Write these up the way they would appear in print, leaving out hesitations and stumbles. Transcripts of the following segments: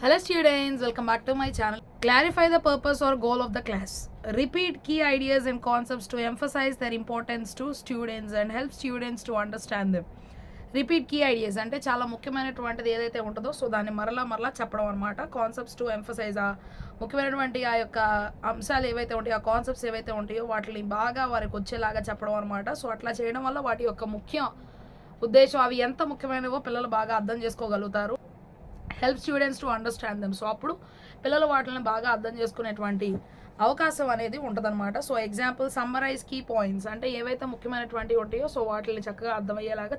Hello students, welcome back to my channel. Clarify the purpose or goal of the class. Repeat key ideas and concepts to emphasize their importance to students and help students to understand them. Repeat key ideas అంటే చాలా ముఖ్యమైనటువంటిది ఏదైతే ఉంటుందో so దాన్ని మరలా చెప్పడం అనమాట. Concepts to emphasize ఆ ముఖ్యమైనటువంటి ఆ యొక్క అంశాలు ఏవైతే ఉంటాయో ఆ కాన్సెప్ట్స్ ఏవైతే ఉంటాయో వాటిని బాగా వారికి వచ్చేలాగా చెప్పడం అనమాట. సో అట్లా చేయడం వల్ల వాటి యొక్క ముఖ్య ఉద్దేశం అవి ఎంత ముఖ్యమైనవో పిల్లలు బాగా అర్థం చేసుకోగలుగుతారు. Help students to understand them. So అప్పుడు పిల్లలు వాటిని బాగా అర్థం చేసుకునేటువంటి అవకాశం అనేది ఉంటుందన్నమాట. So example summarize key points అంటే ఏవైతే ముఖ్యమైనటువంటి ఉంటాయో సో వాటిని చక్కగా అర్థమయ్యేలాగా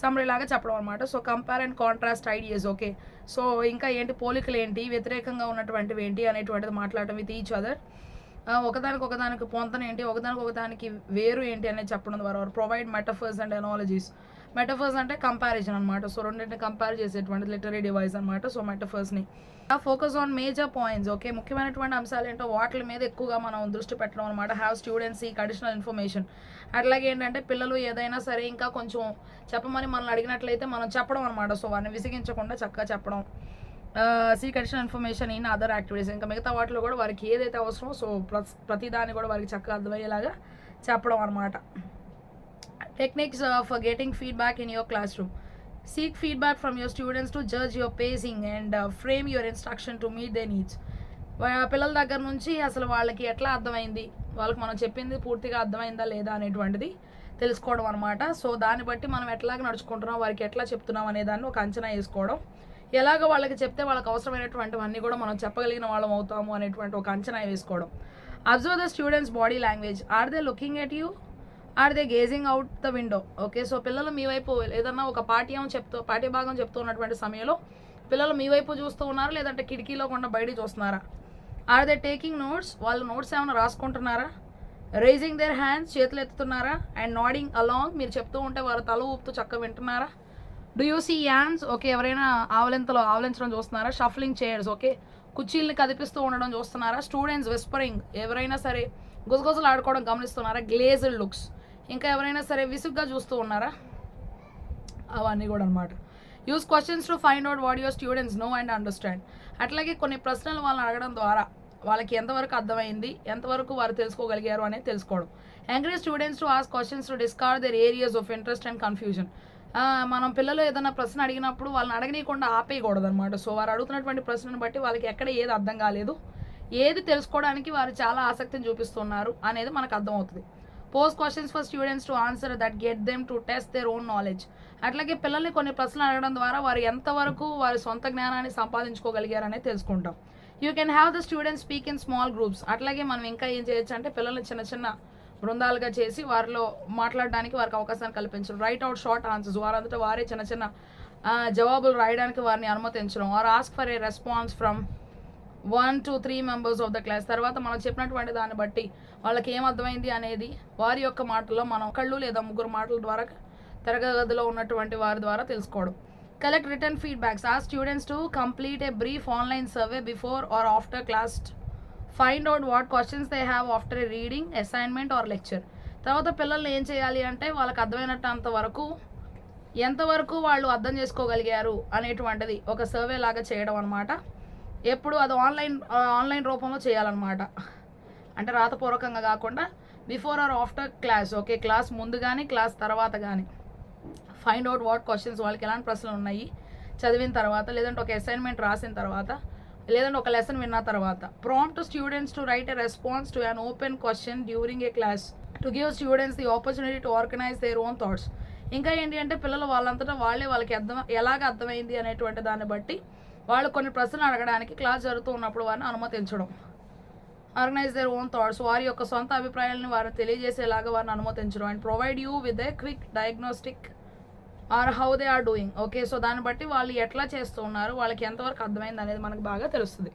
సమ్మరీలాగా చెప్పడం అనమాట. So compare and contrast ideas. Okay, so ఇంకా ఏంటి పోలికలు ఏంటి, వ్యతిరేకంగా ఉన్నటువంటివి ఏంటి అనేటువంటిది మాట్లాడటం విత్ ఈచ్ అదర్. ఒకదానికి పొంతన ఏంటి, ఒకదానికి వేరు ఏంటి అనేది చెప్పడం ద్వారా provide metaphors and analogies. Metaphors అంటే కంపారిజన్ అనమాట. సో రెండింటిని కంపేర్ చేసేటువంటి లిటరీ డివైస్ అనమాట. సో మెటఫర్స్ని focus on major points. Okay, ముఖ్యమైనటువంటి అంశాలు ఏంటో వాటి మీద ఎక్కువగా మనం దృష్టి పెట్టడం అనమాట. Have students seek additional information. అట్లాగే ఏంటంటే పిల్లలు ఏదైనా సరే ఇంకా కొంచెం చెప్పమని మనల్ని అడిగినట్లయితే మనం చెప్పడం అనమాట. సో వారిని విసిగించకుండా చక్కగా చెప్పడం. Seek additional information in other activities. ఇంకా మిగతా వాటిలో కూడా వారికి ఏదైతే అవసరమో సో ప్రతిదాన్ని కూడా వారికి చక్కగా అర్థమయ్యేలాగా చెప్పడం అనమాట. Techniques for getting feedback in your class room. Seek feedback from your students to judge your pacing and frame your instruction to meet their needs. పిల్లల దగ్గర నుంచి అసలు వాళ్ళకి ఎట్లా అర్థమైంది, వాళ్ళకి మనం చెప్పింది పూర్తిగా అర్థమైందా లేదా అనేటువంటిది తెలుసుకోవడం అనమాట. సో దాన్ని బట్టి మనం ఎట్లాగ నడుచుకుంటున్నాం, వారికి ఎట్లా చెప్తున్నాం అనే దాన్ని ఒక అంచనా వేసుకోవడం. ఎలాగ వాళ్ళకి చెప్తే వాళ్ళకి అవసరమైనటువంటివన్నీ కూడా మనం చెప్పగలిగిన వాళ్ళం అవుతాము అనేటువంటి ఒక అంచనా వేసుకోవడం. Observe the students body language. Are they looking at you, are they gazing out the window. Okay, so పిల్లలు మీ వైపు ఏదన్నా ఒక పాఠ్యభాగం చెప్తూ ఉన్నటువంటి సమయంలో పిల్లలు మీ వైపు చూస్తూ ఉన్నారా లేదంటే కిటికీలోకుండా బయట చూస్తున్నారా. ఆర్ దే టేకింగ్ నోట్స్, వాళ్ళు నోట్స్ ఏమైనా రాసుకుంటున్నారా. రైజింగ్ దేర్ హ్యాండ్స్, చేతులు ఎత్తుతున్నారా. అండ్ నాడింగ్ అలాంగ్, మీరు చెప్తూ ఉంటే వారు తల ఊపుతూ చక్కగా వింటున్నారా. Do you see yawns, okay ఎవరైనా ఆవలించడం చూస్తున్నారా. షఫ్లింగ్ చైర్స్, ఓకే కుర్చీల్ని కదిపిస్తూ ఉండడం చూస్తున్నారా. స్టూడెంట్స్ విస్పరింగ్, ఎవరైనా సరే గుసగుసలు ఆడుకోవడం గమనిస్తున్నారా. గ్లేజ్డ్ లుక్స్, ఇంకా ఎవరైనా సరే విసుగ్గా చూస్తూ ఉన్నారా. అవన్నీ కూడా అనమాట. Use questions to find out what your students know and understand. అట్లాగే కొన్ని ప్రశ్నలు వాళ్ళని అడగడం ద్వారా వాళ్ళకి ఎంతవరకు అర్థమైంది, ఎంతవరకు వారు తెలుసుకోగలిగారు అనేది తెలుసుకోవడం. Encourage students to ask questions to discover their areas of interest and confusion. మనం పిల్లలు ఏదైనా ప్రశ్న అడిగినప్పుడు వాళ్ళని అడగనీయకుండా ఆపేయకూడదు అనమాట. సో వారు అడుగుతున్నటువంటి ప్రశ్నను బట్టి వాళ్ళకి ఎక్కడ ఏది అర్థం కాలేదు, ఏది తెలుసుకోవడానికి వారు చాలా ఆసక్తిని చూపిస్తున్నారు అనేది మనకు అర్థమవుతుంది. Post questions for students to answer that get them to test their own knowledge. అట్లాగే పిల్లల్ని కొన్ని ప్రశ్నలు అడగడం ద్వారా వారు ఎంతవరకు వారి సొంత జ్ఞానాన్ని సంపాదించుకోగలిగారనేది తెలుసుకుంటాం. You can have the students speak in small groups. అట్లాగే మనం ఇంకా ఏం చేయొచ్చు అంటే పిల్లల్ని చిన్న బృందాలుగా చేసి వారిలో మాట్లాడడానికి వారికి అవకాశాన్ని కల్పించడం. రైట్ అవుట్ షార్ట్ ఆన్సర్స్, వారంతటా వారే చిన్న జవాబులు రాయడానికి వారిని అనుమతించడం. Or ask for a response from 1 to 3 members of the class. తర్వాత మనం చెప్పినటువంటి దాన్ని బట్టి వాళ్ళకి ఏం అర్థమైంది అనేది వారి యొక్క మాటల్లో మనం కళ్ళు లేదా ముగ్గురు మాటల ద్వారా తరగతిలో ఉన్నటువంటి వారి ద్వారా తెలుసుకోవడం. Collect return feedbacks. ఆ students to complete a brief online survey before or after class. Find out what questions they have after a reading, assignment or lecture. తర్వాత పిల్లల్ని ఏం చేయాలి అంటే వాళ్ళకి అర్థమైనంత వరకు ఎంతవరకు వాళ్ళు అర్థం చేసుకోగలిగారు అనేటువంటిది ఒక సర్వే లాగా చేయడం అనమాట. ఎప్పుడు అది ఆన్లైన్ రూపంలో చేయాలన్నమాట. అంటే రాతపూర్వకంగా కాకుండా before or after class. Okay, class ముందు కానీ క్లాస్ తర్వాత కానీ ఫైండ్ అవుట్ వాట్ క్వశ్చన్స్, వాళ్ళకి ఎలాంటి ప్రశ్నలు ఉన్నాయి చదివిన తర్వాత, లేదంటే ఒక అసైన్మెంట్ రాసిన తర్వాత, లేదంటే ఒక లెసన్ విన్న తర్వాత. Prompt students to right a response to an open question during a class to give students the opportunity to organise their own thoughts. ఇంకా ఏంటి అంటే పిల్లలు వాళ్ళంతటా వాళ్ళకి ఎలాగ అర్థమైంది అనేటువంటి దాన్ని బట్టి వాళ్ళు కొన్ని ప్రశ్నలు అడగడానికి క్లాస్ జరుగుతూ ఉన్నప్పుడు వారిని అనుమతించడం. ఆర్గనైజ్ దేర్ ఓన్ థాట్స్, వారి యొక్క సొంత అభిప్రాయాలను వారిని తెలియజేసేలాగా వారిని అనుమతించడం. And provide you with a quick diagnostic or how they are doing. Okay, so దాన్ని బట్టి వాళ్ళు ఎట్లా చేస్తూ ఉన్నారు, వాళ్ళకి ఎంతవరకు అర్థమైంది అనేది మనకు బాగా తెలుస్తుంది.